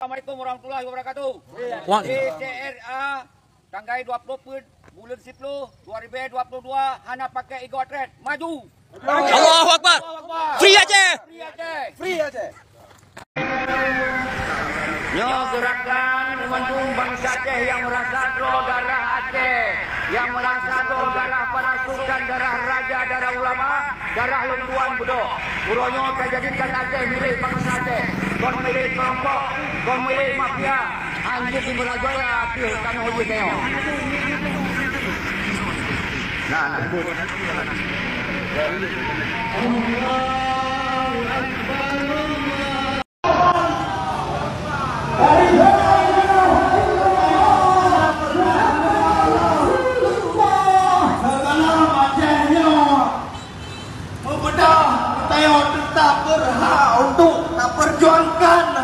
Assalamualaikum warahmatullahi wabarakatuh. DCRA tanggal 20 bulan 10 2022 hanya pakai ego trade maju. Allahu Akbar. Free Aceh. Free Aceh. Nyo gerakan mendukung bangsa Aceh yang merasa darah Aceh, yang merasa darah para sultan, darah raja, darah ulama, darah lembuan bedok. Uronyo terjadikan Aceh milik bangsa Aceh, kon milik kelompok, kon milik mafia. Anjir di Merajaya, akhir kami uji teo. Nah, tetap berhak untuk perjuangkan